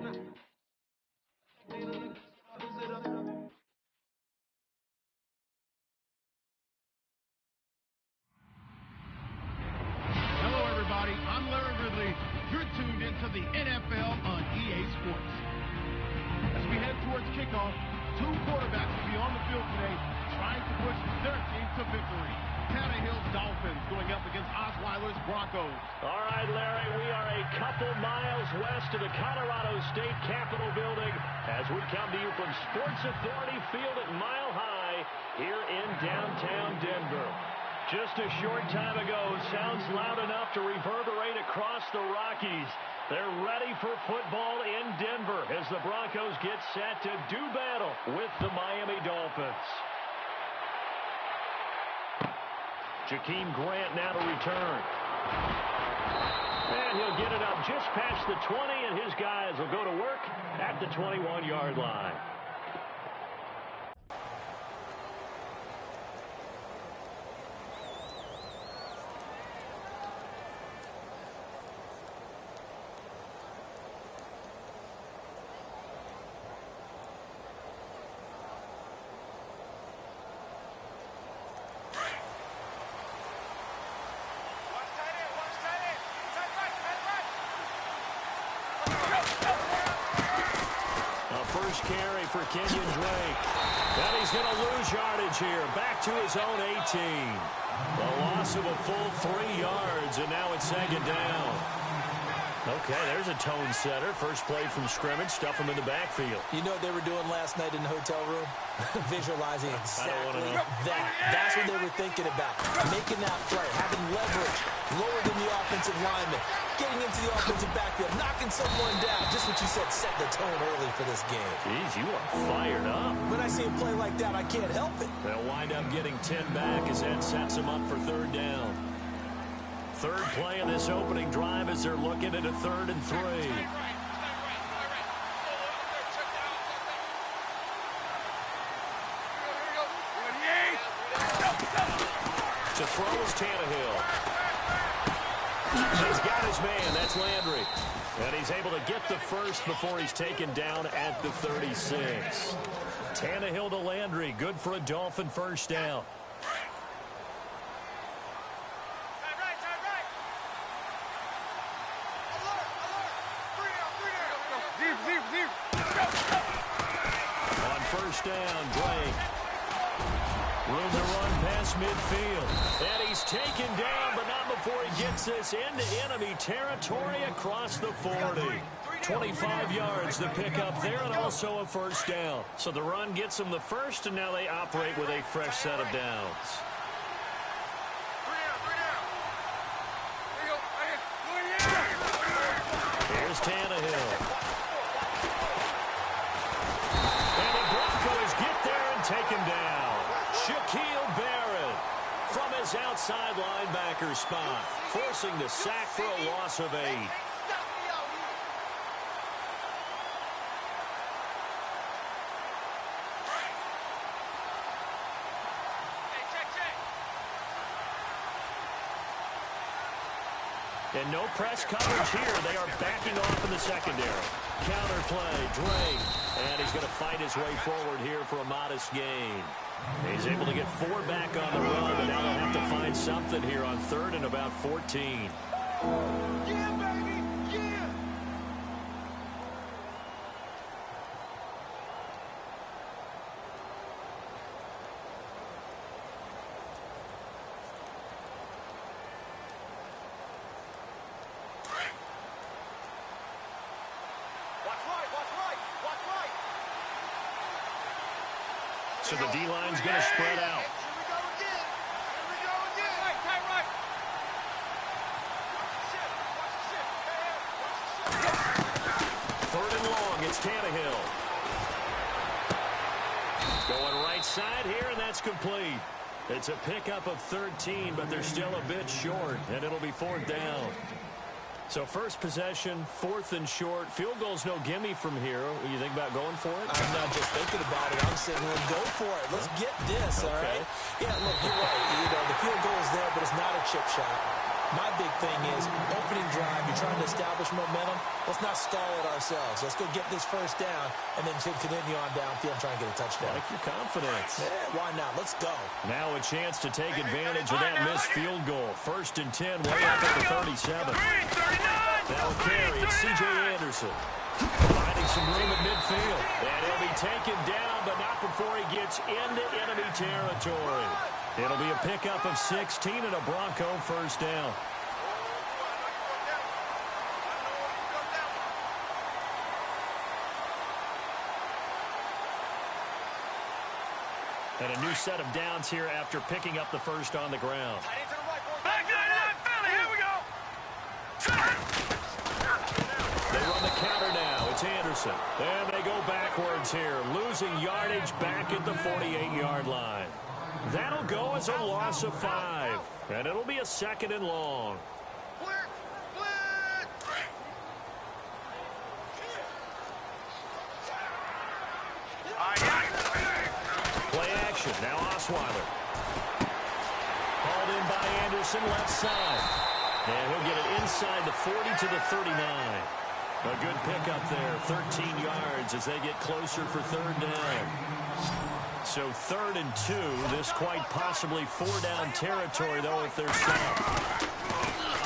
Hello, everybody. I'm Larry Ridley. You're tuned into the NFL on EA Sports. As we head towards kickoff, two quarterbacks will be on the field today trying to push their team to victory. Tannehill's Dolphins going up against Osweiler's Broncos. All right, Larry, we are a couple miles west of the Colorado State Capitol building as we come to you from Sports Authority Field at Mile High here in downtown Denver. Just a short time ago, sounds loud enough to reverberate across the Rockies. They're ready for football in Denver as the Broncos get set to do battle with the Miami Dolphins. Jakeem Grant now to return. And he'll get it up just past the 20, and his guys will go to work at the 21-yard line. First carry for Kenyon Drake. And he's going to lose yardage here. Back to his own 18. A loss of a full 3 yards, and now it's second down. Okay, there's a tone setter. First play from scrimmage. Stuff him in the backfield. You know what they were doing last night in the hotel room? Visualizing exactly that. That's what they were thinking about. Making that play, having leverage, lower than the offensive lineman, getting into the offensive backfield, knocking someone down. Just what you said, set the tone early for this game. Jeez, you are fired up. When I see him play like that, I can't help it. They'll wind up getting 10 back as that sets them up for third down. Third play of this opening drive as they're looking at a 3rd and 3. To throw is Tannehill. He's got his man. That's Landry. And he's able to get the first before he's taken down at the 36. Tannehill to Landry. Good for a Dolphin first down. On first down, Drake. Room to run past midfield. And he's taken down, but not before he gets this into enemy territory across the 40. 25 yards to pick up there, and also a first down. So the run gets them the first, and now they operate with a fresh set of downs. Here's Tannehill. And the Broncos get there and take him down. Shaquille Barrett from his outside linebacker spot, forcing the sack for a loss of 8. And no press coverage here. They are backing off in the secondary. Counter play, Drake. And he's going to fight his way forward here for a modest gain. He's able to get 4 back on the run, but now they'll have to find something here on 3rd and about 14. Yeah, baby! Yeah! So the D-line's going to spread out. Third and long, it's Tannehill. Going right side here, and that's complete. It's a pickup of 13, but they're still a bit short, and it'll be 4th down. So first possession, 4th and short. Field goal's no gimme from here. What do you think about going for it? I'm not just thinking about it. I'm saying, well, go for it. Let's get this, all right? Yeah, look, you're right. You know, the field goal is there, but it's not a chip shot. My big thing is opening drive. You're trying to establish momentum. Let's not stall it ourselves. Let's go get this first down and then continue on downfield and try and get a touchdown. Like your confidence. Yeah, why not? Let's go. Now a chance to take advantage of that missed field goal. 1st and 10, way up at the 37. That'll carry. It's C.J. Anderson. Finding some room at midfield. And he'll be taken down, but not before he gets into enemy territory. It'll be a pickup of 16 and a Bronco first down. And a new set of downs here after picking up the first on the ground. They run the counter now. It's Anderson. And they go backwards here, losing yardage back at the 48-yard line. That'll go as a loss of 5. And it'll be a 2nd and long. Play action. Now Osweiler. Hauled in by Anderson, left side. And he'll get it inside the 40 to the 39. A good pickup there, 13 yards as they get closer for 3rd down. So 3rd and 2, this quite possibly 4-down territory, though, if they're stopped.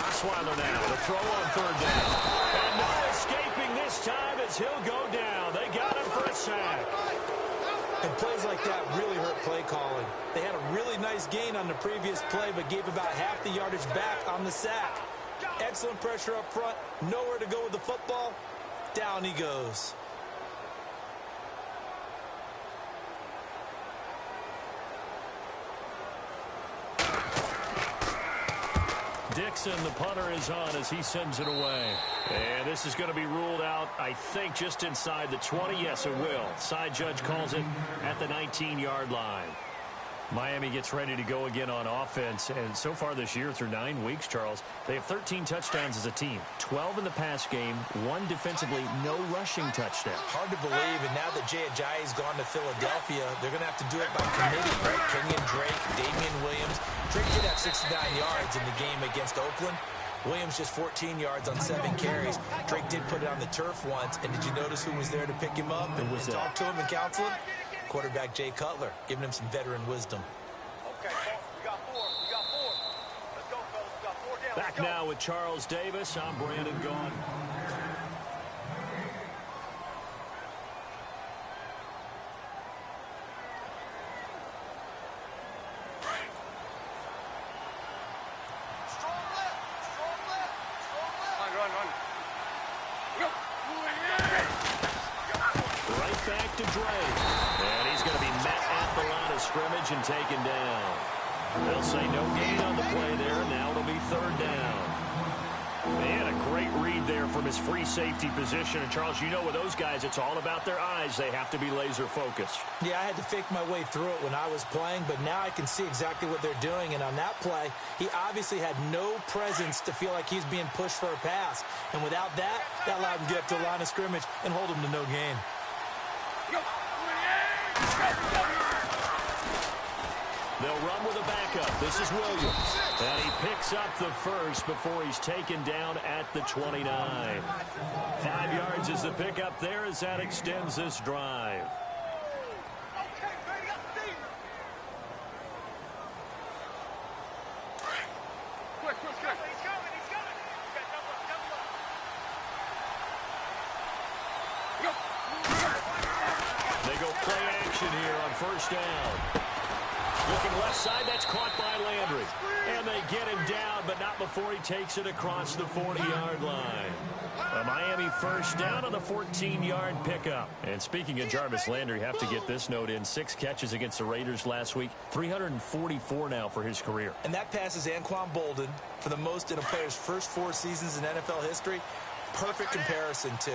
Osweiler now, the throw on 3rd down. And no escaping this time as he'll go down. They got him for a sack. And plays like that really hurt play calling. They had a really nice gain on the previous play, but gave about half the yardage back on the sack. Excellent pressure up front. Nowhere to go with the football. Down he goes. Dixon, the punter, is on as he sends it away. And this is going to be ruled out, I think, just inside the 20. Yes, it will. Side judge calls it at the 19-yard line. Miami gets ready to go again on offense. And so far this year, through 9 weeks, Charles, they have 13 touchdowns as a team. 12 in the pass game, 1 defensively, no rushing touchdown. Hard to believe, and now that Jay Ajayi's gone to Philadelphia, they're going to have to do it by committee, right? Kenyon Drake, Damian Williams. Drake did have 69 yards in the game against Oakland. Williams just 14 yards on 7 carries. Drake did put it on the turf once, and did you notice who was there to pick him up and talk to him and counsel him? Quarterback Jay Cutler, giving him some veteran wisdom. Okay, we got 4. Let's go, fellas. We got 4 down. Back now with Charles Davis. I'm Brandon Gaughan. Strong left. Run. Right back to Drake. And he's going to be met at the line of scrimmage and taken down. They'll say no gain on the play there. Now it'll be 3rd down. Man, a great read there from his free safety position. And, Charles, you know with those guys, it's all about their eyes. They have to be laser focused. Yeah, I had to fake my way through it when I was playing, but now I can see exactly what they're doing. And on that play, he obviously had no presence to feel like he's being pushed for a pass. And without that, that allowed him to get up to the line of scrimmage and hold him to no gain. They'll run with a backup. This is Williams. And he picks up the first before he's taken down at the 29. 5 yards is the pickup there as that extends this drive. They go play action here on 1st down. Looking left side, that's caught by Landry. And they get him down, but not before he takes it across the 40-yard line. A Miami 1st down on the 14-yard pickup. And speaking of Jarvis Landry, have to get this note in. 6 catches against the Raiders last week. 344 now for his career. And that passes Anquan Bolden for the most in a player's first 4 seasons in NFL history. Perfect comparison, too.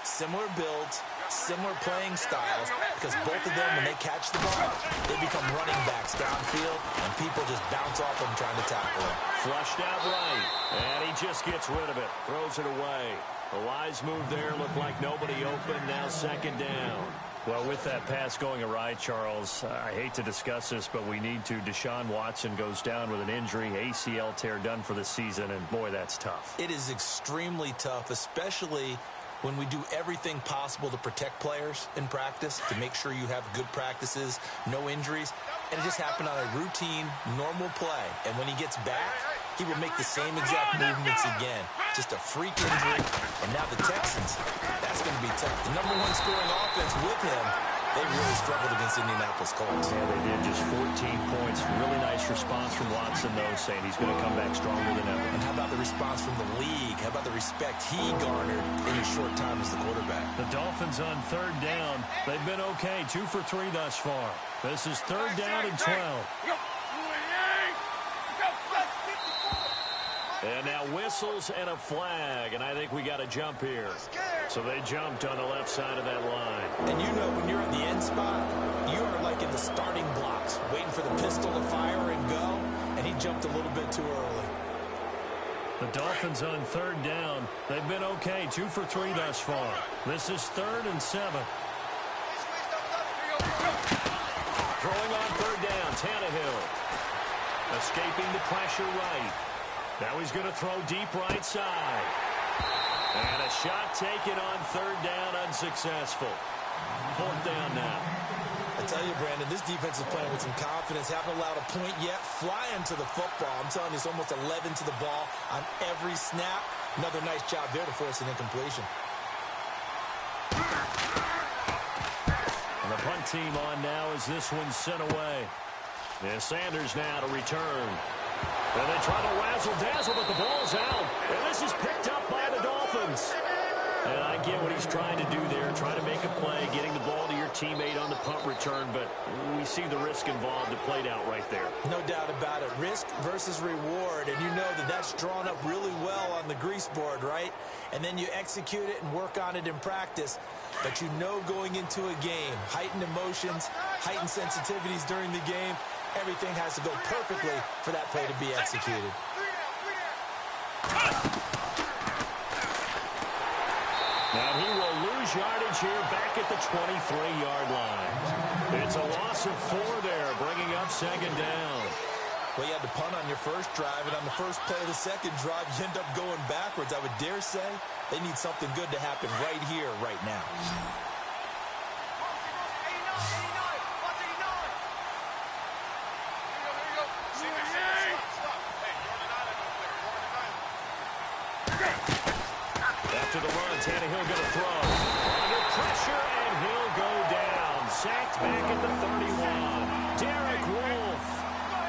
Similar builds, similar playing styles, because both of them, when they catch the ball, they become running backs downfield, and people just bounce off them trying to tackle them. Flushed out right, and he just gets rid of it, throws it away. A wise move there, looked like nobody open, now 2nd down. Well, with that pass going awry, Charles, I hate to discuss this, but we need to. Deshaun Watson goes down with an injury, ACL tear done for the season, and boy, that's tough. It is extremely tough, especially when we do everything possible to protect players in practice, to make sure you have good practices, no injuries, and it just happened on a routine, normal play. And when he gets back, he will make the same exact movements again. Just a freak injury. And now the Texans, that's going to be tough. The number one scoring offense with him, they really struggled against Indianapolis Colts. Yeah, they did. Just 14 points. Really nice response from Watson, though, saying he's going to come back stronger than ever. And how about the response from the league? How about the respect he garnered in his short time as the quarterback? The Dolphins on third down. They've been okay. 2 for 3 thus far. This is third down and 12. And now whistles and a flag, and I think we got a jump here. So they jumped on the left side of that line. And you know when you're in the end spot, you are like in the starting blocks, waiting for the pistol to fire and go, and he jumped a little bit too early. The Dolphins on third down. They've been okay, 2 for 3 thus far. This is third and 7. Throwing on third down, Tannehill. Escaping the pressure right. Now he's going to throw deep right side. And a shot taken on third down, unsuccessful. Fourth down now. I tell you, Brandon, this defense is playing with some confidence. Haven't allowed a point yet. Flying to the football. I'm telling you, it's almost 11 to the ball on every snap. Another nice job there to force an incompletion. And the punt team on now as this one's sent away. And Sanders now to return. And they try to razzle-dazzle, but the ball's out. And this is picked up by the Dolphins. And I get what he's trying to do there, trying to make a play, getting the ball to your teammate on the punt return, but we see the risk involved. It played out right there. No doubt about it. Risk versus reward, and you know that that's drawn up really well on the grease board, right? And then you execute it and work on it in practice. But you know going into a game, heightened emotions, heightened sensitivities during the game, everything has to go perfectly for that play to be executed. Now he will lose yardage here back at the 23-yard line. It's a loss of 4 there, bringing up second down. Well, you had to punt on your first drive, and on the first play of the second drive, you end up going backwards. I would dare say they need something good to happen right here, right now. After the run, Tannehill going to throw. Under pressure, and he'll go down. Sacked back at the 31. Derek Wolfe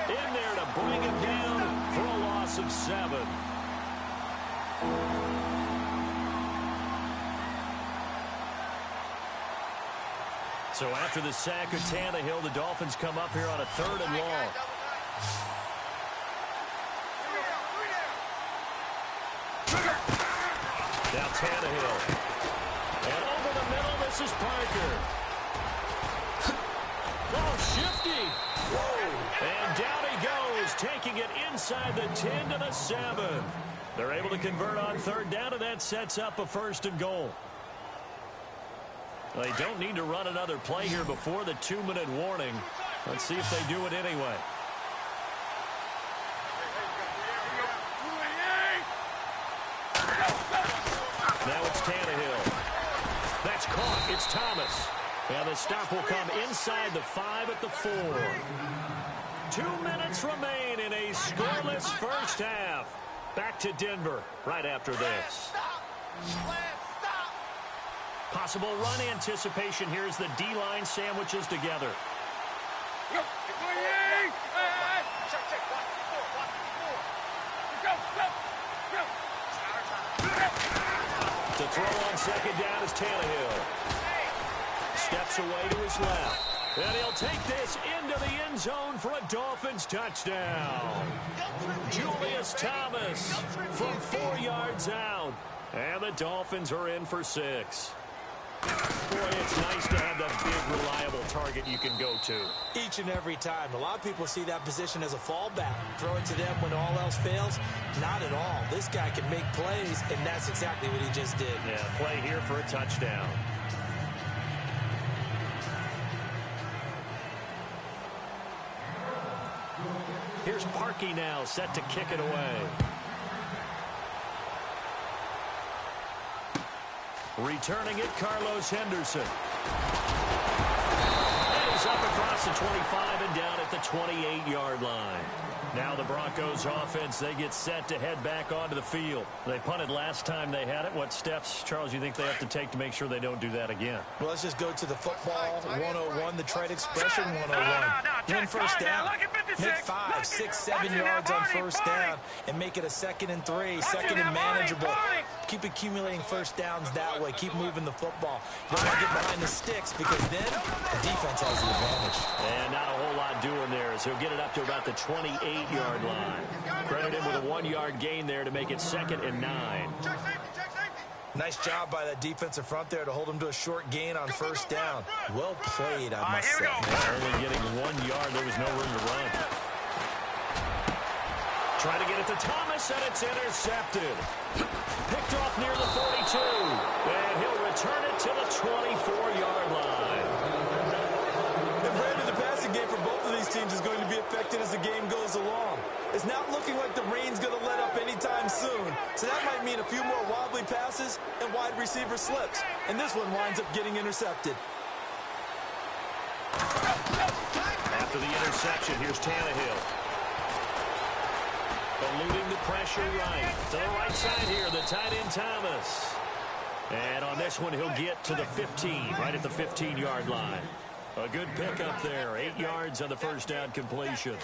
in there to bring him down for a loss of 7. So after the sack of Tannehill, the Dolphins come up here on a 3rd and long. Now Tannehill. And over the middle, this is Parker. Oh, shifty. Whoa. And down he goes, taking it inside the 10 to the 7. They're able to convert on third down, and that sets up a 1st and goal. They don't need to run another play here before the 2-minute warning. Let's see if they do it anyway. Now it's Tannehill. That's caught. It's Thomas. And the stop will come inside the 5 at the 4. 2 minutes remain in a scoreless first half. Back to Denver right after this. Possible run anticipation here as the D-line sandwiches together. To throw on second down is Tannehill. Steps away to his left. And he'll take this into the end zone for a Dolphins touchdown. Julius Thomas from 4 yards out. And the Dolphins are in for 6. Boy, it's nice to have that big, reliable target you can go to. Each and every time. A lot of people see that position as a fallback. Throw it to them when all else fails. Not at all. This guy can make plays, and that's exactly what he just did. Yeah, play here for a touchdown. Here's Parkey now set to kick it away. Returning it, Carlos Henderson. And he's up across the 25 and down at the 28-yard line. Now the Broncos offense, they get set to head back onto the field. They punted last time they had it. What steps, Charles, you think they have to take to make sure they don't do that again? Well, let's just go to the football 101, the trade expression 101. Win first down. Make 5, 6, 7 yards on first down and make it a 2nd and 3, 2nd and manageable. Keep accumulating first downs that way. Keep moving the football. You don't want to get behind the sticks because then the defense has the advantage. And not a whole lot doing there as he'll get it up to about the 28-yard line. Credit him with a 1-yard gain there to make it 2nd and 9. Nice job by that defensive front there to hold him to a short gain on first down. Well played, I must say. Only getting 1 yard. There was no room to run. Trying to get it to Thomas, and it's intercepted. Picked off near the 42. And he'll return it to the 24-yard line. And Brandon, the passing game for both of these teams is going to be affected as the game goes along. It's not looking like the rain's going to let up anytime soon. So that might mean a few more wobbly passes and wide receiver slips. And this one winds up getting intercepted. After the interception, here's Tannehill. Eluding the pressure right. To the right side here, the tight end Thomas. And on this one, he'll get to the 15, right at the 15-yard line. A good pickup there. 8 yards on the first down completion.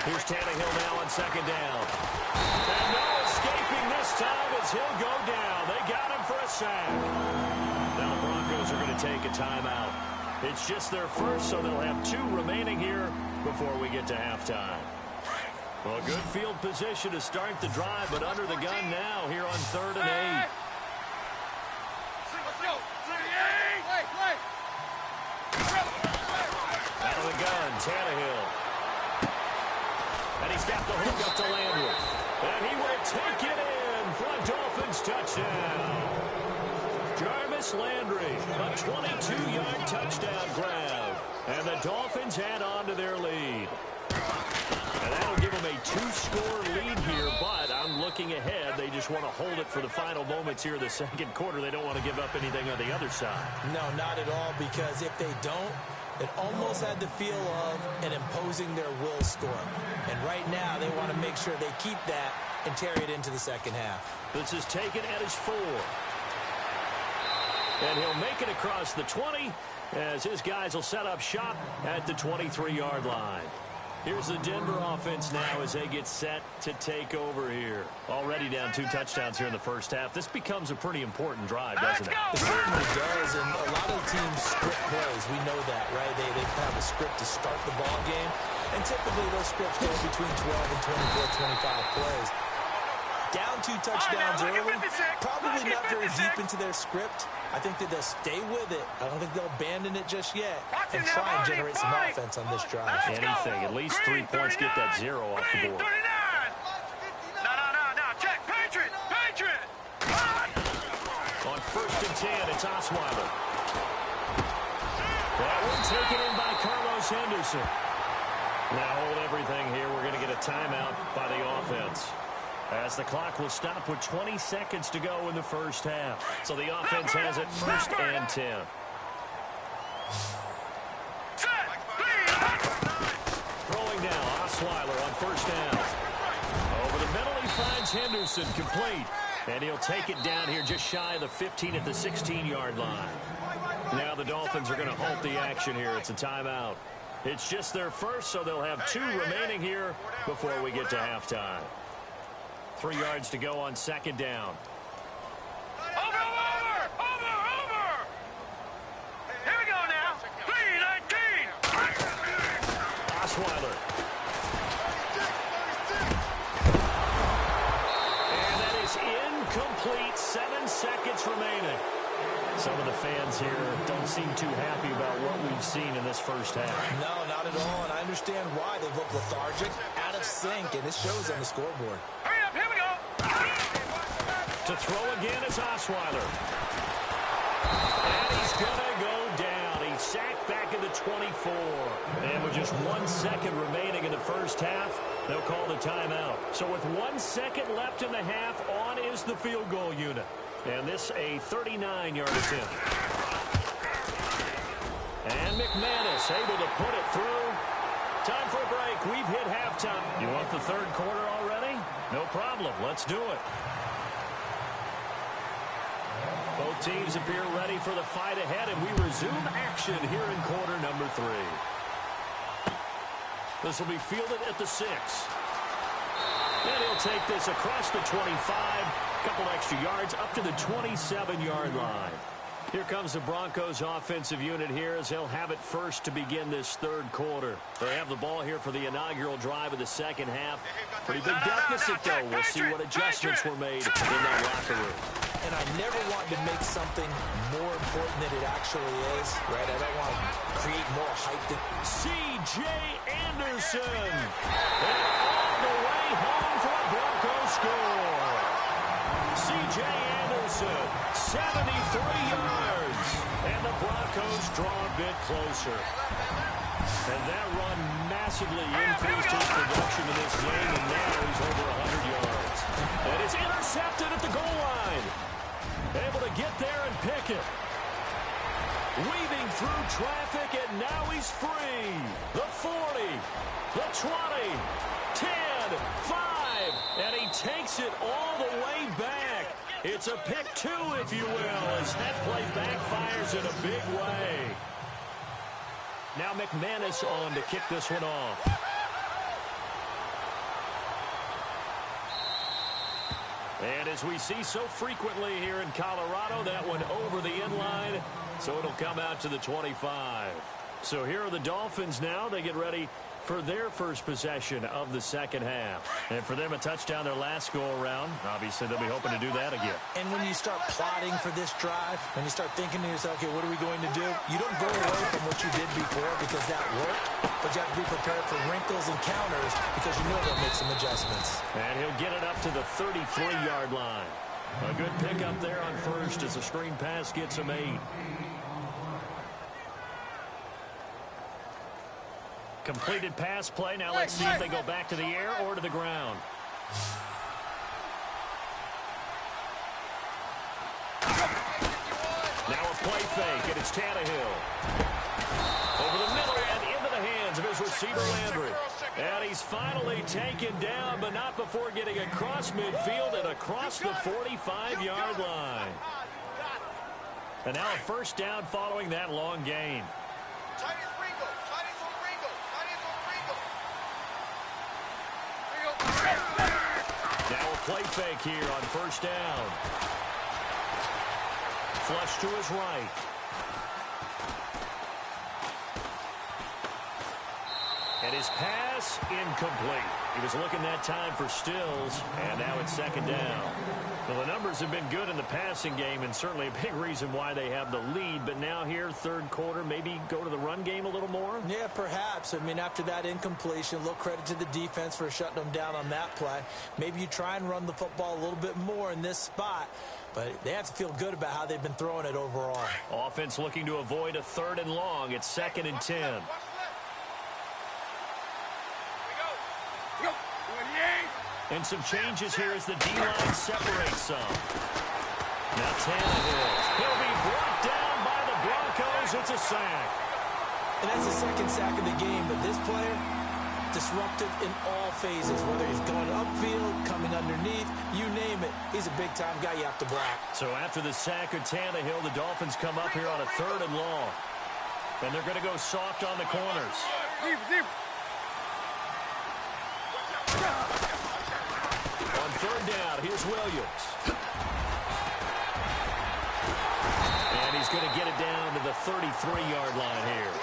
Here's Tannehill now on 2nd down. And no escaping this time as he'll go down. They got him for a sack. Now the Broncos are going to take a timeout. It's just their first, so they'll have 2 remaining here before we get to halftime. Well, good field position to start the drive, but under the gun now here on 3rd and 8. Out of the gun, Tannehill. And he's got the hook up to Landry. And he will take it in for a Dolphins touchdown. Jarvis Landry, a 22-yard touchdown grab. And the Dolphins add on to their lead. And that'll give them a 2-score lead here, but I'm looking ahead. They just want to hold it for the final moments here in the 2nd quarter. They don't want to give up anything on the other side. No, not at all, because if they don't, it almost had the feel of an imposing their will score. And right now, they want to make sure they keep that and carry it into the 2nd half. This is taken at his 4. And he'll make it across the 20 as his guys will set up shop at the 23-yard line. Here's the Denver offense now as they get set to take over here. Already down 2 touchdowns here in the first half. This becomes a pretty important drive, doesn't it? It certainly does, and a lot of teams script plays. We know that, right? They have a script to start the ball game, and typically those scripts go between 12 and 24, 25 plays. Down 2 touchdowns early, probably not very deep into their script. I think that they'll stay with it. I don't think they'll abandon it just yet and try and generate some offense on this drive. Anything, at least 3 points, get that 0 off the board. No, check, Patriot. On 1st and 10, it's Osweiler. That one taken in by Carlos Henderson. Now hold everything here. We're going to get a timeout by the offense, as the clock will stop with 20 seconds to go in the first half. So the offense has it 1st and 10. Throwing now, Osweiler on 1st down. Over the middle, he finds Henderson, complete. And he'll take it down here just shy of the 15 at the 16-yard line. Now the Dolphins are going to halt the action here. It's a timeout. It's just their first, so they'll have 2 remaining here before we get to halftime. 3 yards to go on 2nd down. Over! Here we go now. 3-19. Osweiler. And that is incomplete. 7 seconds remaining. Some of the fans here don't seem too happy about what we've seen in this first half. No, not at all, and I understand why. They look lethargic, out of sync, and it shows on the scoreboard. Hurry up, here we go. To throw again is Osweiler. And he's going to go down. He's sacked back in the 24. And with just 1 second remaining in the first half, they'll call the timeout. So with 1 second left in the half, on is the field goal unit. And this a 39-yard attempt. And McManus able to put it through. Time for a break. We've hit halftime. You want the third quarter already? No problem. Let's do it. Both teams appear ready for the fight ahead, and we resume action here in quarter number 3. This will be fielded at the 6. And he'll take this across the 25. A couple extra yards up to the 27-yard line. Here comes the Broncos offensive unit here as they'll have it first to begin this third quarter. They have the ball here for the inaugural drive of the second half. Pretty big deficit, though. We'll see what adjustments were made in that locker room. And I never want to make something more important than it actually is, right? I don't want to create more hype than... C.J. Anderson. And all the way home for a Broncos score. C.J. Anderson, 73 yards. And the Broncos draw a bit closer. And that run massively increased his production in this game, and now he's over 100 yards. And it's intercepted at the goal line. Able to get there and pick it. Weaving through traffic, and now he's free. The 40, the 20, 10, 5, and he takes it all the way back. It's a pick 2, if you will, as that play backfires in a big way. Now McManus on to kick this one off. And as we see so frequently here in Colorado, that one over the end line, so it'll come out to the 25. So here are the Dolphins now. They get ready for their first possession of the second half. And for them, a touchdown their last go-around. Obviously, they'll be hoping to do that again. And when you start plotting for this drive, when you start thinking to yourself, okay, what are we going to do? You don't go away from what you did before because that worked, but you have to be prepared for wrinkles and counters because you know they'll make some adjustments. And he'll get it up to the 33-yard line. A good pickup there on first as the screen pass gets him 8. Completed pass play. Now let's see if they go back to the air or to the ground. Now a play fake, and it's Tannehill. Over the middle and into the hands of his receiver, Landry. And he's finally taken down, but not before getting across midfield and across the 45-yard line. And now a first down following that long gain. Now a play fake here on first down. Flush to his right. And his pass incomplete. He was looking that time for Stills, and now it's second down. Well, the numbers have been good in the passing game, and certainly a big reason why they have the lead. But now here, third quarter, maybe go to the run game a little more? Yeah, perhaps. I mean, after that incompletion, a little credit to the defense for shutting them down on that play. Maybe you try and run the football a little bit more in this spot. But they have to feel good about how they've been throwing it overall. Offense looking to avoid a third and long. It's 2nd and 10. And some changes here as the D-line separates some. Now Tannehill. He'll be brought down by the Broncos. It's a sack. And that's the second sack of the game. But this player, disruptive in all phases. Whether he's going upfield, coming underneath, you name it. He's a big-time guy you have to block. So after the sack of Tannehill, the Dolphins come up here on a 3rd and long. And they're going to go soft on the corners. On 3rd down, here's Williams. And he's going to get it down to the 33-yard line here.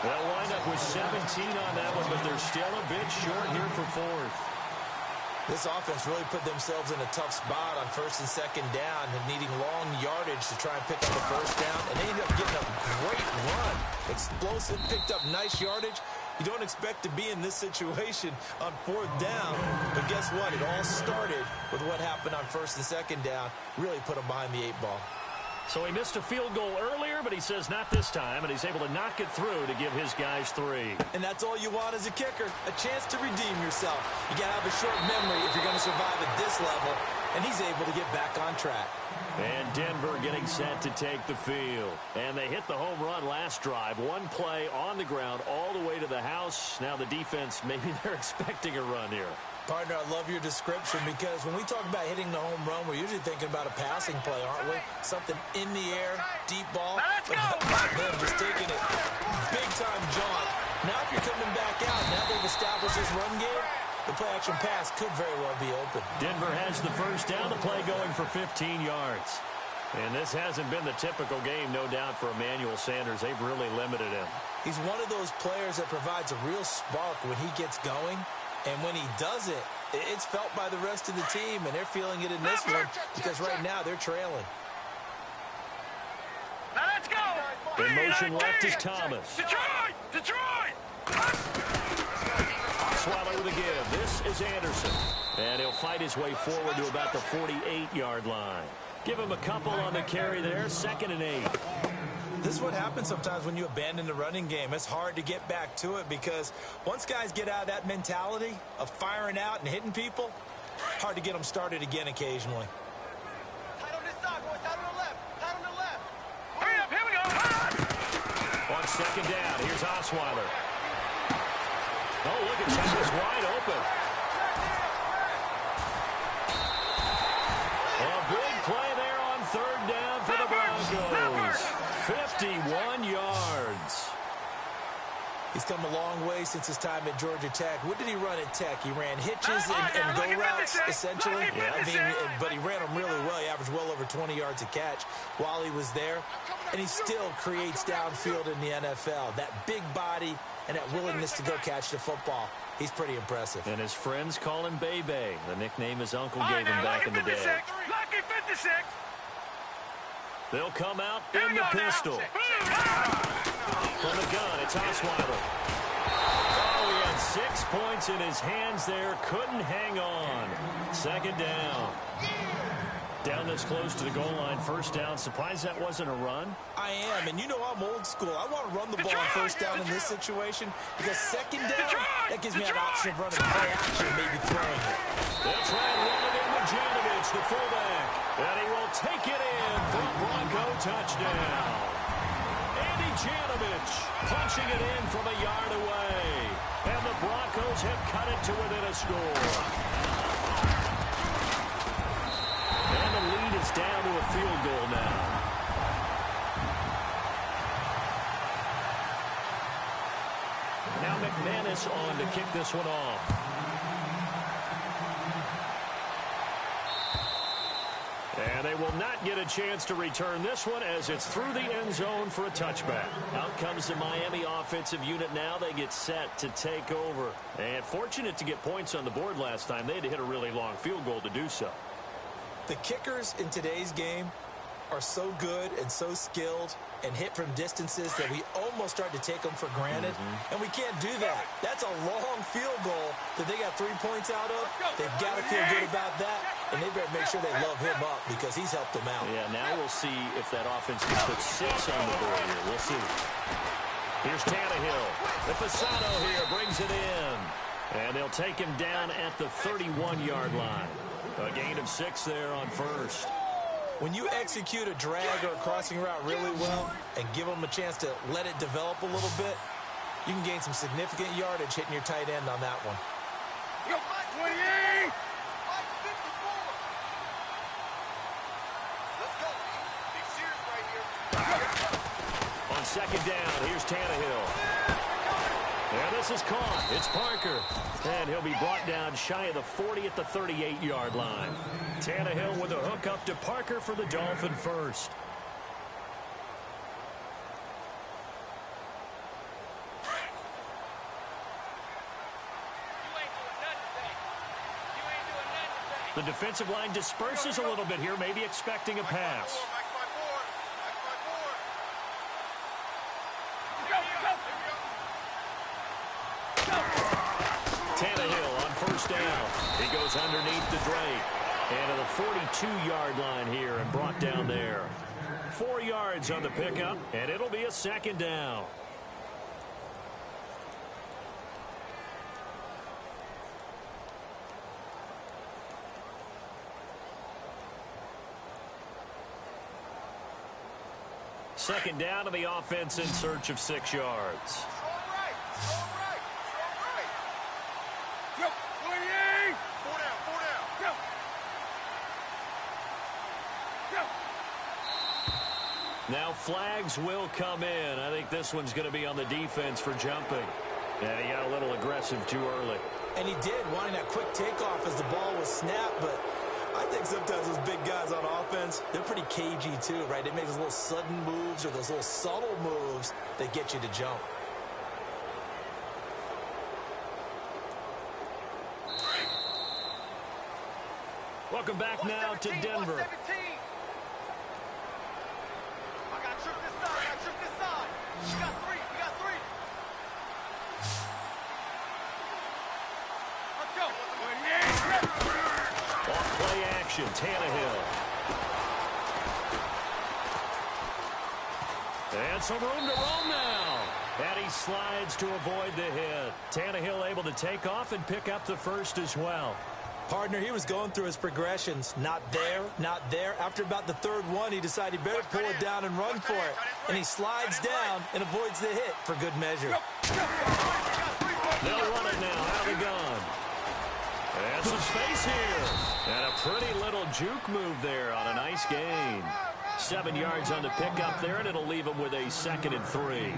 They'll wind up with 17 on that one, but they're still a bit short here for 4th. This offense really put themselves in a tough spot on 1st and 2nd down and needing long yardage to try and pick up the 1st down. And they ended up getting a great run. Explosive, picked up nice yardage. You don't expect to be in this situation on 4th down, but guess what? It all started with what happened on 1st and 2nd down. Really put them behind the 8 ball. So he missed a field goal earlier, but he says not this time, and he's able to knock it through to give his guys 3. And that's all you want as a kicker, a chance to redeem yourself. You got to have a short memory if you're going to survive at this level, and he's able to get back on track. And Denver getting set to take the field. And they hit the home run last drive. One play on the ground all the way to the house. Now the defense, maybe they're expecting a run here. Partner, I love your description because when we talk about hitting the home run, we're usually thinking about a passing play, aren't we? Something in the air, deep ball. Let's go! Them just taking it big-time jaunt. Now if you're coming back out, now they've established this run game, the play-action pass could very well be open. Denver has the first down, the play going for 15 yards. And this hasn't been the typical game, no doubt, for Emmanuel Sanders. They've really limited him. He's one of those players that provides a real spark when he gets going. And when he does it, it's felt by the rest of the team, and they're feeling it in this one because right now they're trailing. Now let's go! In motion left is Thomas. Detroit! Detroit! Osweiler with a give. This is Anderson. And he'll fight his way forward to about the 48-yard line. Give him a couple on the carry there. 2nd and 8. This is what happens sometimes when you abandon the running game. It's hard to get back to it because once guys get out of that mentality of firing out and hitting people, hard to get them started again occasionally. Tight on this side, boys. Tight on the left. Tight on the left. Hurry up. Here we go. On 2nd down, here's Osweiler. Oh, look at Thomas wide open. A big play there on 3rd down for the Broncos. 51 yards. He's come a long way since his time at Georgia Tech. What did he run at Tech? He ran hitches and go routes, essentially. But he ran them really well. He averaged well over 20 yards a catch while he was there. And he still creates downfield in the NFL. That big body and that willingness to go catch the football. He's pretty impressive. And his friends call him Bebe, the nickname his uncle gave him back in the day. Lucky 56. They'll come out in the pistol. From the gun, it's Osweiler. Oh, he had 6 points in his hands there. Couldn't hang on. 2nd down. Down this close to the goal line. 1st down. Surprised that wasn't a run? I am, and you know I'm old school. I want to run the ball on 1st down in this situation because 2nd down, that gives me an option of running play action and maybe throwing it. They'll try and run it in with Janovich, the fullback. And he will take it in for a Bronco touchdown. Andy Janovich punching it in from a yard away. And the Broncos have cut it to within a score. And the lead is down to a field goal now. Now McManus on to kick this one off. And they will not get a chance to return this one as it's through the end zone for a touchback. Out comes the Miami offensive unit now. They get set to take over. And fortunate to get points on the board last time. They had to hit a really long field goal to do so. The kickers in today's game are so good and so skilled and hit from distances that we almost start to take them for granted. And we can't do that. That's a long field goal that they got 3 points out of. They've got to feel good about that, and they better make sure they love him up because he's helped them out. Yeah, now we'll see if that offense can put 6 on the board here. We'll see. Here's Tannehill. The Fasano here brings it in. And they'll take him down at the 31-yard line. A gain of 6 there on 1st. When you execute a drag or a crossing route really well and give them a chance to let it develop a little bit, you can gain some significant yardage hitting your tight end on that one. On 2nd down, here's Tannehill. And this is caught. It's Parker. And he'll be brought down shy of the 40 at the 38-yard line. Tannehill with a hook up to Parker for the Dolphin first. The defensive line disperses a little bit here, maybe expecting a pass. Tannehill on first down. He goes underneath the Drake. And to the 42-yard line here and brought down there. 4 yards on the pickup, and it'll be a second down. Second down to the offense in search of 6 yards. Strong right. Strong right. Strong right. Go, 28. 4 down. 4 down. Go. Go. Now flags will come in. I think this one's going to be on the defense for jumping. And he got a little aggressive too early. And he did, wanting that quick takeoff as the ball was snapped, but I think sometimes those big guys on offense, they're pretty cagey too, right? They make those little sudden moves or those little subtle moves that get you to jump. Welcome back now to Denver. 117. I got to trip this side. I got to trip this side. We got 3. We got 3. Let's go. 28. Off play action, Tannehill. And some room to roam now. And he slides to avoid the hit. Tannehill able to take off and pick up the first as well. Partner, he was going through his progressions. Not there, not there. After about the third one, he decided he better pull it down and run for it. And he slides down and avoids the hit for good measure. They'll run it now out of the gun. And some space here. And a pretty little juke move there on a nice gain. 7 yards on the pickup there, and it'll leave him with a 2nd and 3.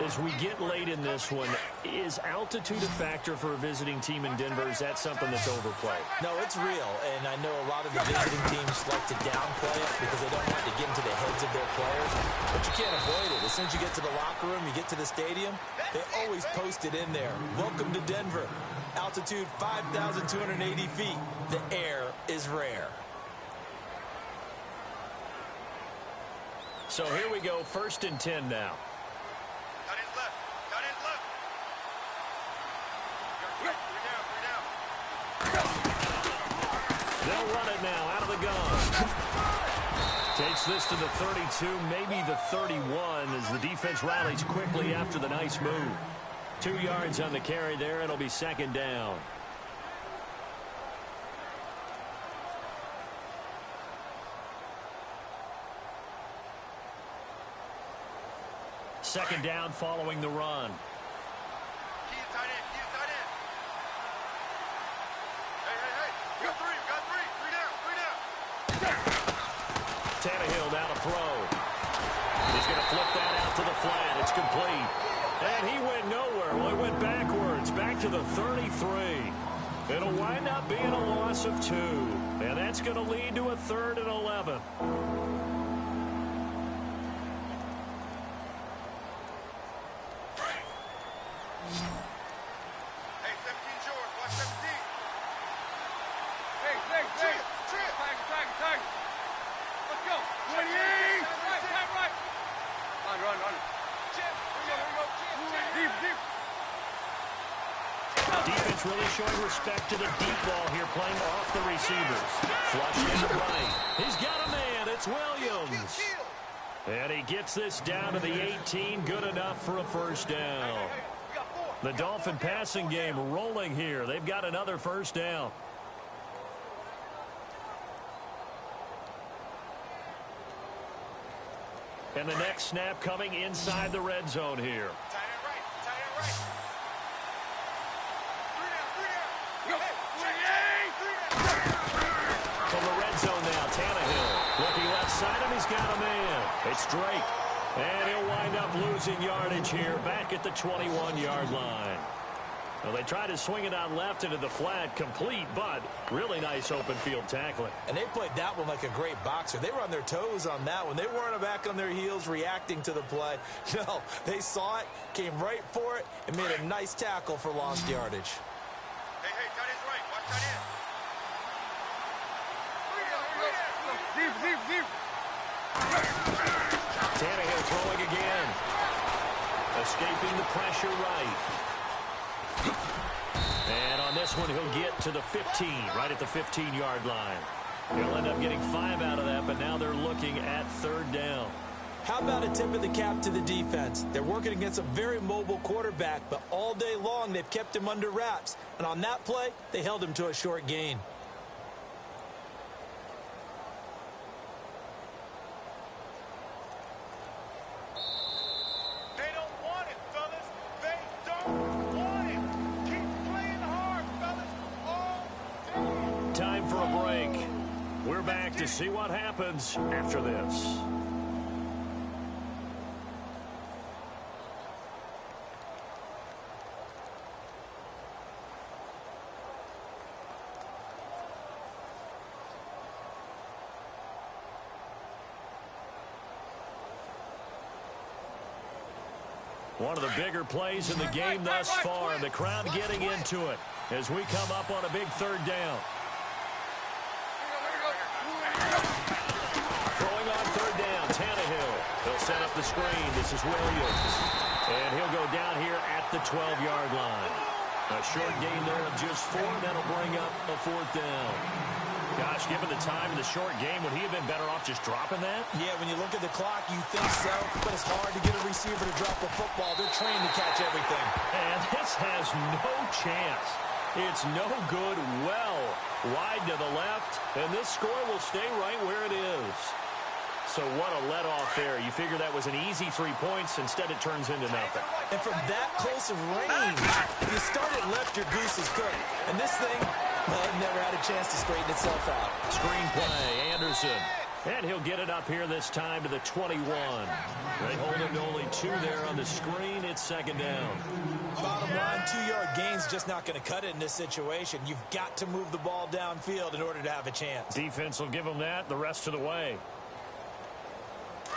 As we get late in this one, is altitude a factor for a visiting team in Denver? Is that something that's overplayed? No, it's real, and I know a lot of the visiting teams like to downplay it because they don't want to get into the heads of their players, but you can't avoid it. As soon as you get to the locker room, you get to the stadium, they always post it in there. Welcome to Denver. Altitude 5,280 feet. The air is rare. So here we go, 1st and 10 now. Got his left. Got his left. 3 down. 3 down. They'll run it now out of the gun. Takes this to the 32, maybe the 31, as the defense rallies quickly after the nice move. 2 yards on the carry there. It'll be 2nd down. Second down following the run. Key to tight end. Key to tight end. Hey. We got 3. We got 3. 3 down. 3 down. Tannehill now to throw. He's going to flip that out to the flat. It's complete. And he went nowhere. Well, he went backwards. Back to the 33. It'll wind up being a loss of 2. And that's going to lead to a 3rd and 11. Hey, 17 short. Watch 17. Hey. Trip. Tag. Let's go. 28. Right. Run. Chip. Here we go. Deep. Defense really showing respect to the deep ball here, playing off the receivers. Flush into right. He's got a man. It's Williams. And he gets this down to the 18. Good enough for a 1st down. The Dolphin passing game rolling here. They've got another 1st down. And the next snap coming inside the red zone here. Tight end right. 3 down. From the red zone now, Tannehill. Looking left side, and he's got a man. It's Drake. And he'll wind up losing yardage here back at the 21-yard line. Well, they tried to swing it out left into the flat, complete, but really nice open field tackling. And they played that one like a great boxer. They were on their toes on that one. They weren't back on their heels reacting to the play. No, they saw it, came right for it, and made a nice tackle for lost yardage. Hey, tight end's right. Watch tight end. Deep. Tannehill throwing again. Escaping the pressure right. this one, he'll get to the 15, right at the 15-yard line. He'll end up getting 5 out of that, but now they're looking at 3rd down. How about a tip of the cap to the defense? They're working against a very mobile quarterback, but all day long they've kept him under wraps. And on that play, they held him to a short gain. They don't want it, fellas. They don't want it. Keep playing hard, fellas. All day. Time for a break. We're back to see what happens after this. One of the bigger plays in the game thus far, and the crowd getting into it as we come up on a big 3rd down. Throwing on 3rd down, Tannehill. He'll set up the screen. This is Williams. And he'll go down here at the 12-yard line. A short gain there of just 4. That'll bring up a 4th down. Gosh, given the time in the short game, would he have been better off just dropping that? Yeah, when you look at the clock, you think so, but it's hard to get a receiver to drop a football. They're trained to catch everything. And this has no chance. It's no good, well wide to the left, and this score will stay right where it is. So what a let-off there. You figure that was an easy 3 points. Instead, it turns into nothing. And from that close of range, if you start it left, your goose is cooked. And this thing, well, it never had a chance to straighten itself out. Screen play, Anderson. And he'll get it up here this time to the 21. They hold him to only 2 there on the screen. It's 2nd down. Bottom line, 2-yard gain's just not going to cut it in this situation. You've got to move the ball downfield in order to have a chance. Defense will give them that the rest of the way.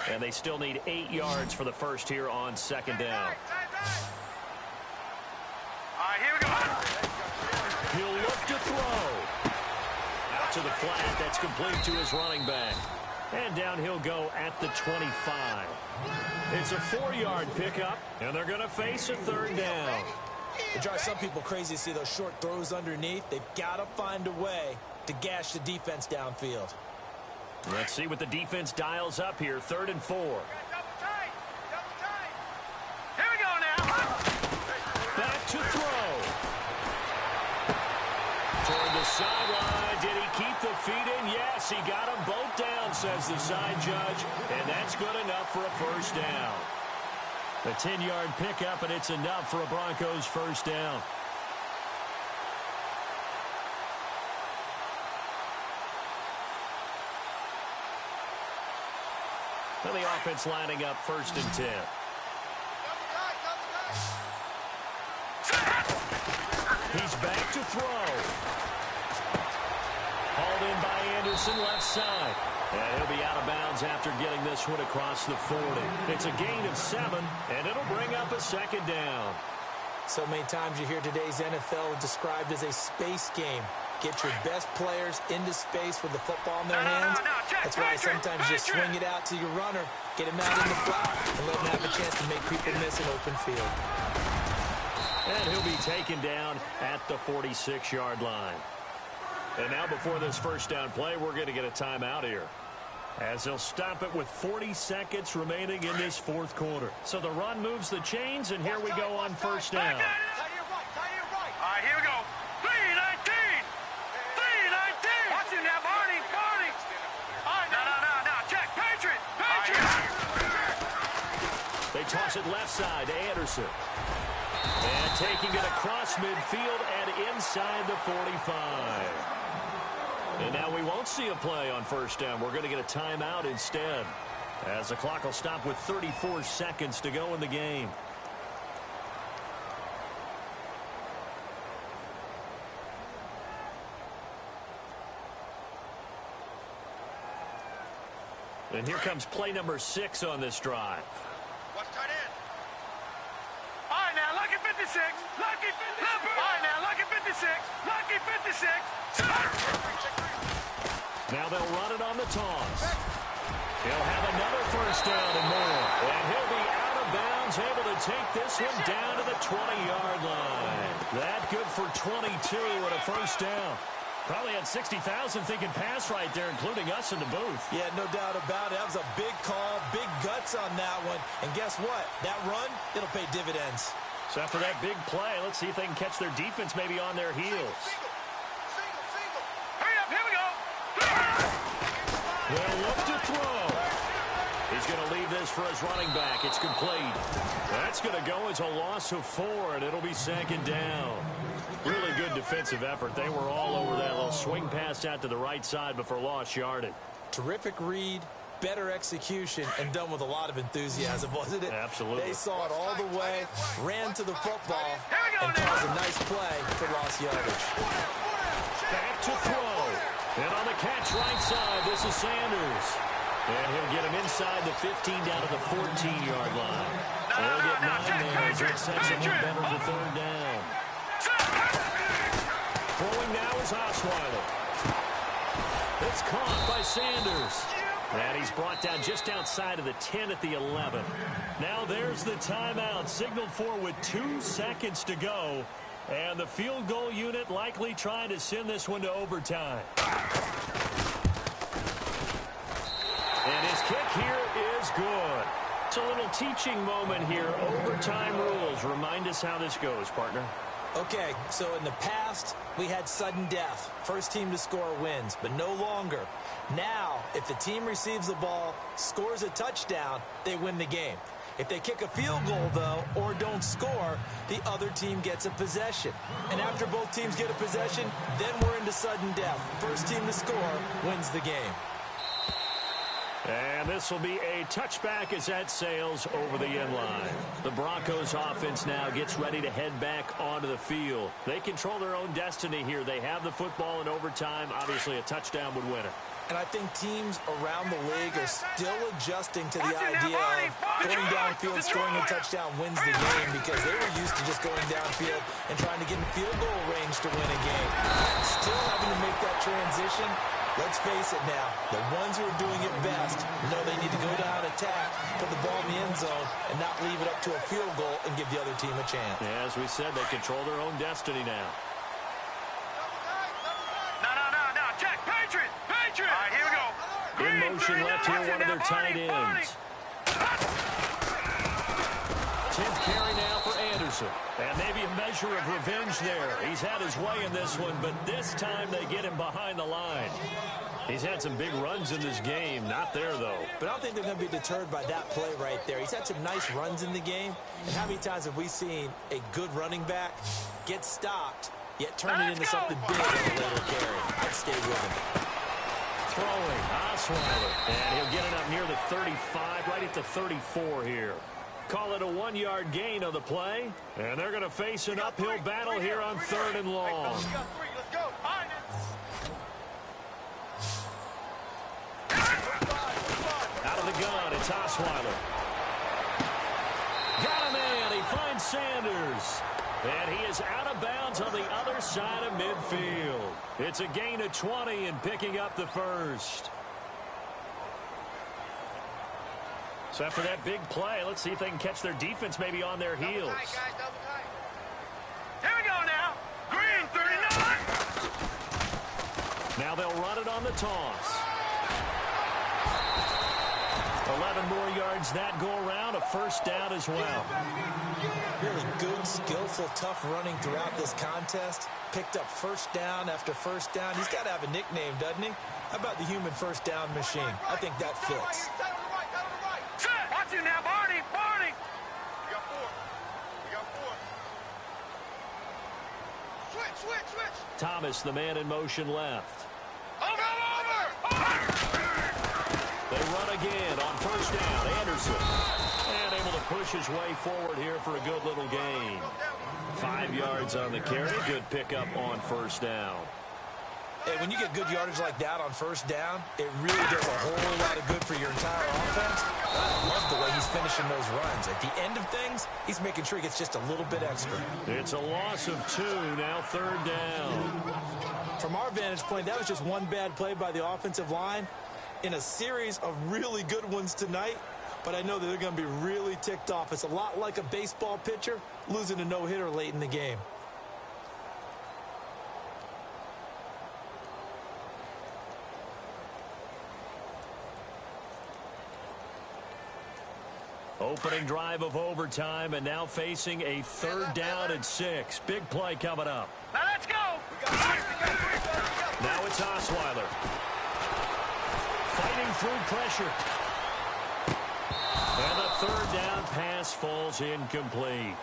And they still need 8 yards for the first here on 2nd down. All right, here we go. He'll look to throw. Out to the flat. That's complete to his running back. And down he'll go at the 25. It's a 4-yard pickup, and they're going to face a 3rd down. It drives some people crazy to see those short throws underneath. They've got to find a way to gash the defense downfield. Let's see what the defense dials up here. 3rd and 4. Double tight. Double tight. Here we go now. Back to throw. Toward the sideline. Did he keep the feet in? Yes, he got them both down, says the side judge. And that's good enough for a 1st down. A 10-yard pickup, and it's enough for a Broncos 1st down. And the offense lining up 1st and 10. He's back to throw. Hauled in by Anderson, left side. And he'll be out of bounds after getting this one across the 40. It's a gain of 7, and it'll bring up a 2nd down. So many times you hear today's NFL described as a space game. Get your best players into space with the football in their hands. That's why sometimes you swing it out to your runner, get him out in the flat, and let him have a chance to make people miss an open field. And he'll be taken down at the 46-yard line. And now before this 1st down play, we're going to get a timeout here, as they'll stop it with 40 seconds remaining in this 4th quarter. So the run moves the chains, and here we go on 1st down. Tie you right. All right, here we go. 3-19. 3-19. Watch him now, Barney. All right, no. Check. Patriot. They toss it left side to Anderson. And taking it across midfield and inside the 45. And now we won't see a play on 1st down. We're going to get a timeout instead, as the clock will stop with 34 seconds to go in the game. And here comes play number 6 on this drive. Watch tight end. All right, now, lucky 56. Lucky 56. All right, now, lucky 56. Lucky 56. Now they'll run it on the toss. He'll have another 1st down and more. And he'll be out of bounds, able to take this one down to the 20-yard line. That good for 22 and a first down. Probably had 60,000 thinking pass right there, including us in the booth. Yeah, no doubt about it. That was a big call, big guts on that one. And guess what? That run, it'll pay dividends. So after that big play, let's see if they can catch their defense maybe on their heels. Hurry up, here we go. They'll look to throw. He's going to leave this for his running back. It's complete. That's going to go as a loss of 4, and it'll be second down. Really good defensive effort. They were all over that little swing pass out to the right side before lost yardage. Terrific read, better execution, and done with a lot of enthusiasm, wasn't it? Absolutely. They saw it all the way, ran to the football, and caused a nice play for lost yardage. Back to throw. And on the catch right side, this is Sanders. And he'll get him inside the 15 down to the 14-yard line. They'll get 9 there as that sets him up better for third down. Throwing now is Osweiler. It's caught by Sanders. And he's brought down just outside of the 10 at the 11. Now there's the timeout signaled for with 2 seconds to go. And the field goal unit likely trying to send this one to overtime. And his kick here is good. It's a little teaching moment here. Overtime rules. Remind us how this goes, partner. Okay, so in the past, we had sudden death. First team to score wins, but no longer. Now, if the team receives the ball, scores a touchdown, they win the game. If they kick a field goal, though, or don't score, the other team gets a possession. And after both teams get a possession, then we're into sudden death. First team to score wins the game. And this will be a touchback as that sails over the end line. The Broncos offense now gets ready to head back onto the field. They control their own destiny here. They have the football in overtime. Obviously, a touchdown would win it. And I think teams around the league are still adjusting to the idea of going downfield, scoring a touchdown wins the game, because they were used to just going downfield and trying to get in field goal range to win a game. Still having to make that transition. Let's face it now, the ones who are doing it best know they need to go down, attack, put the ball in the end zone, and not leave it up to a field goal and give the other team a chance. Yeah, as we said, they control their own destiny now. No, check, Patriot! All right, here we go. In motion left here, one of their tight ends. 10th carry now for Anderson. And maybe a measure of revenge there. He's had his way in this one, but this time they get him behind the line. He's had some big runs in this game. Not there, though. But I don't think they're going to be deterred by that play right there. He's had some nice runs in the game. And how many times have we seen a good running back get stopped, yet turn it into something big on the later carry? I'd stay with him. Throwing, Osweiler. And he'll get it up near the 35, right at the 34 here. Call it a 1-yard gain on the play. And they're going to face an uphill battle here on 3rd and long. Let's go. Out of the gun, it's Osweiler. Got him in. He finds Sanders. And he is out of bounds on the other side of midfield. It's a gain of 20 and picking up the first. So after that big play, let's see if they can catch their defense maybe on their heels. Double tight, guys, double tight. Here we go now. Green 39. Now they'll run it on the toss. 11 more yards that go around, a first down as well. Really good, skillful, tough running throughout this contest. Picked up first down after first down. He's got to have a nickname, doesn't he? How about the human first down machine? I think that fits. Watch him now, Barney. We got four. Switch. Thomas, the man in motion left. Over. They run again on first down. Anderson. And able to push his way forward here for a good little gain. 5 yards on the carry. Good pickup on first down. And when you get good yardage like that on first down, it really does a whole lot of good for your entire offense. I love the way he's finishing those runs. At the end of things, he's making sure he gets just a little bit extra. It's a loss of 2, now 3rd down. From our vantage point, that was just one bad play by the offensive line in a series of really good ones tonight. But I know that they're going to be really ticked off. It's a lot like a baseball pitcher losing a no-hitter late in the game. Opening drive of overtime, and now facing a 3rd down and 6. Big play coming up. Now let's go. Now it's Osweiler. Fighting through pressure. And the 3rd down pass falls incomplete.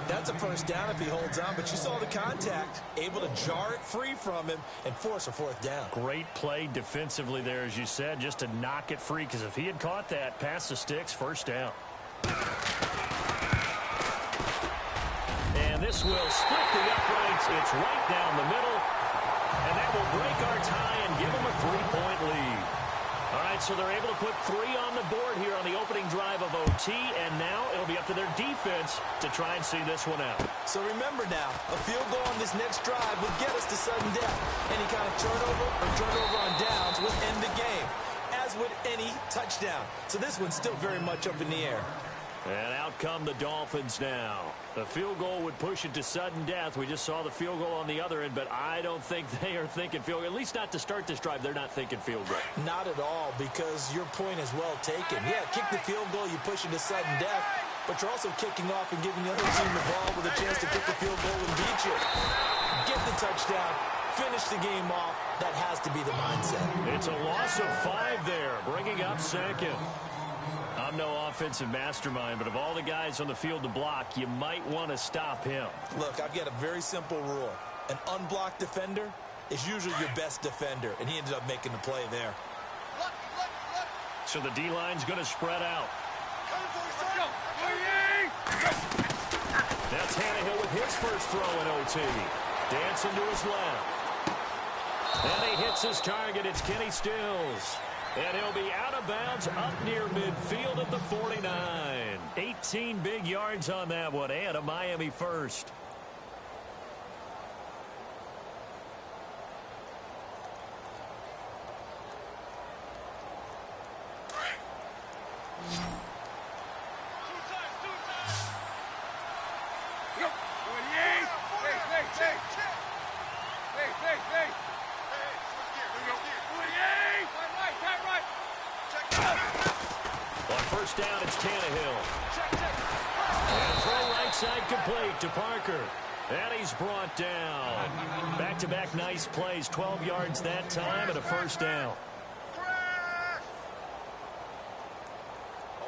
That's a 1st down if he holds on, but you saw the contact. Able to jar it free from him and force a 4th down. Great play defensively there, as you said, just to knock it free, because if he had caught that, past the sticks, 1st down. And this will split the uprights. It's right down the middle. And that will break our tie and give them a 3-point lead. All right, so they're able to put 3 on the board here on the opening drive of OT, and now it'll be up to their defense to try and see this one out. So remember now, a field goal on this next drive would get us to sudden death. Any kind of turnover or turnover on downs would end the game, as would any touchdown. So this one's still very much up in the air. And out come the Dolphins now. The field goal would push it to sudden death. We just saw the field goal on the other end, but I don't think they are thinking field goal. At least not to start this drive. They're not thinking field goal. Not at all, because your point is well taken. Yeah, kick the field goal, you push it to sudden death, but you're also kicking off and giving the other team the ball with a chance to kick the field goal and beat you. Get the touchdown, finish the game off. That has to be the mindset. It's a loss of 5 there, bringing up 2nd. I'm no offensive mastermind, but of all the guys on the field to block, you might want to stop him. Look, I've got a very simple rule. An unblocked defender is usually your best defender, and he ended up making the play there. So the D-line's going to spread out. That's Tannehill with his first throw in OT. Dancing to his left. And he hits his target. It's Kenny Stills. And he'll be out of bounds up near midfield at the 49. 18 big yards on that one, and a Miami first. First down, it's Tannehill. And throw right side complete to Parker. And he's brought down. Back-to-back nice plays, 12 yards that time and a first down.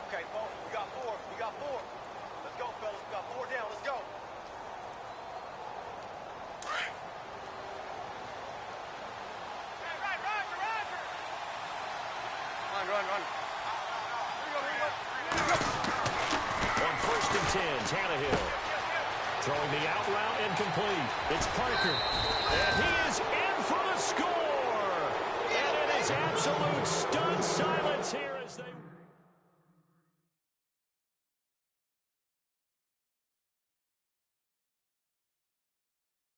Okay, folks, we got 4. We got 4. Let's go, fellas. We got 4 down. Let's go. Run. On 1st and 10, Tannehill. Throwing the out route incomplete. It's Parker. And he is in for the score. And it is absolute stunned silence here as they...